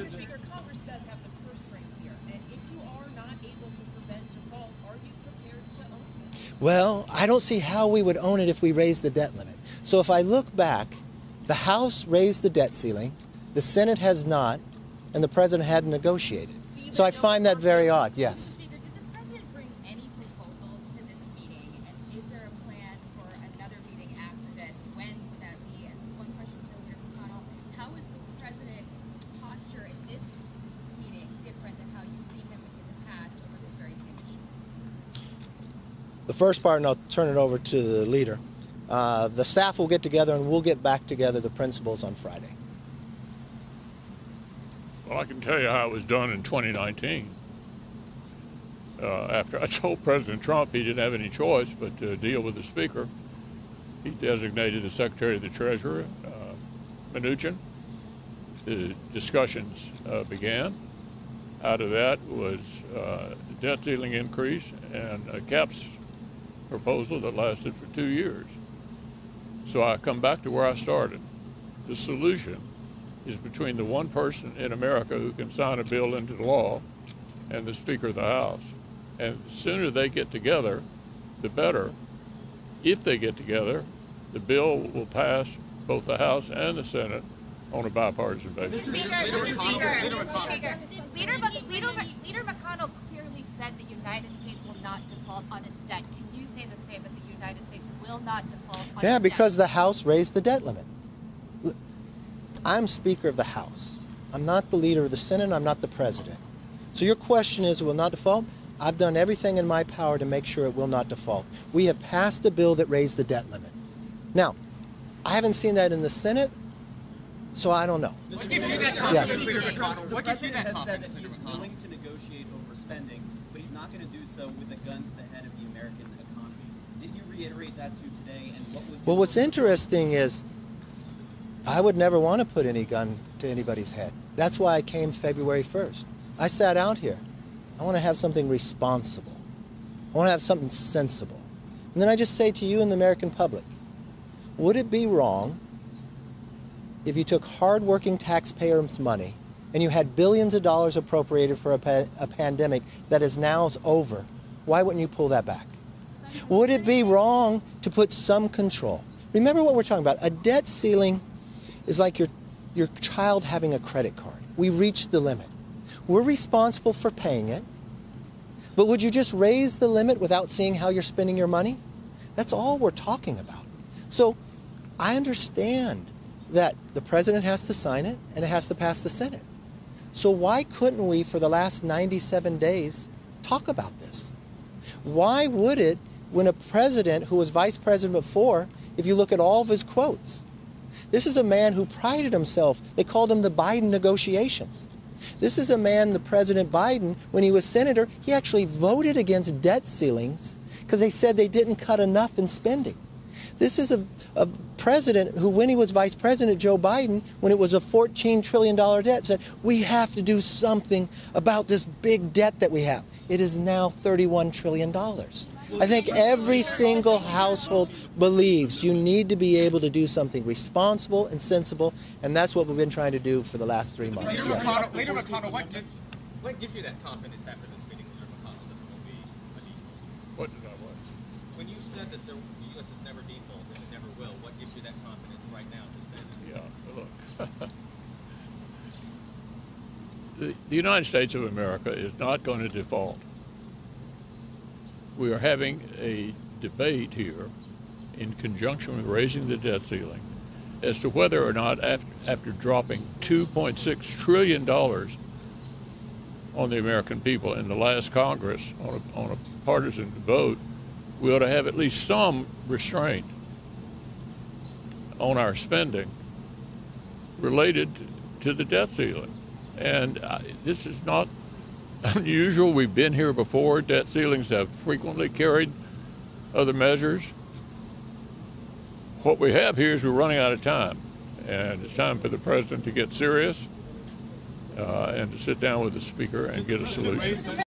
Mr. Speaker, Congress does have the purse strings here, and if you are not able to prevent default, are you prepared to own it? Well, I don't see how we would own it if we raised the debt limit. So if I look back, the House raised the debt ceiling, the Senate has not, and the President hadn't negotiated. So I find that very odd, yes. Speaker, did the President bring any proposals to this meeting, and is there a plan for another meeting after this? When would that be? And one question to Leader McConnell, how is the President's posture in this meeting different than how you've seen him in the past over this very same issue? The first part, and I'll turn it over to the leader. The staff will get together and we'll get back together the principals on Friday. Well, I can tell you how it was done in 2019. After I told President Trump he didn't have any choice but to deal with the Speaker, he designated the Secretary of the Treasury, Mnuchin. The discussions began. Out of that was a debt ceiling increase and a caps proposal that lasted for 2 years. So I come back to where I started. The solution is between the one person in America who can sign a bill into law and the Speaker of the House. And the sooner they get together, the better. If they get together, the bill will pass both the House and the Senate on a bipartisan basis. Leader McConnell clearly said the United States will not default on its debt. Can you say the same, that the United States will not default on its debt? Yeah, because the House raised the debt limit. I'm Speaker of the House. I'm not the leader of the Senate. I'm not the President. So your question is, will not default? I've done everything in my power to make sure it will not default. We have passed a bill that raised the debt limit. Now, I haven't seen that in the Senate, so I don't know. What gives you that confidence, Yes. Leader McConnell? What gives you that has said confidence, that Leader he's McConnell? willing to negotiate over spending, but he's not going to do so with a gun to the head of the American economy. Did you reiterate that to today? And what was Well, what's interesting is I would never want to put any gun to anybody's head. That's why I came February 1st. I sat out here. I want to have something responsible. I want to have something sensible. And then I just say to you and the American public, would it be wrong if you took hardworking taxpayers' money and you had billions of dollars appropriated for a pandemic that is now over? Why wouldn't you pull that back? Would it be wrong to put some control? Remember what we're talking about. A debt ceiling is like your child having a credit card. We reached the limit. We're responsible for paying it. But would you just raise the limit without seeing how you're spending your money? That's all we're talking about. So I understand that the President has to sign it and it has to pass the Senate. So why couldn't we, for the last 97 days, talk about this? Why would it, when a president who was vice president before, if you look at all of his quotes, this is a man who prided himself. They called him the Biden negotiations. This is a man, the President Biden, when he was senator, he actually voted against debt ceilings because they said they didn't cut enough in spending. This is a president who, when he was vice president, Joe Biden, when it was a $14 trillion debt, said, we have to do something about this big debt that we have. It is now $31 trillion. I think every single household believes you need to be able to do something responsible and sensible, and that's what we've been trying to do for the last 3 months. Leader McConnell, what gives you that confidence after this meeting, Leader McConnell, that there will be a default? What did I want? When you said that the U.S. has never defaulted and never will, what gives you that confidence right now to say that? Yeah, look. The United States of America is not going to default. We are having a debate here in conjunction with raising the debt ceiling as to whether or not after dropping $2.6 trillion on the American people in the last Congress on a partisan vote, we ought to have at least some restraint on our spending related to the debt ceiling. And this is not unusual. We've been here before. Debt ceilings have frequently carried other measures. What we have here is we're running out of time, and it's time for the President to get serious and to sit down with the Speaker and get a solution.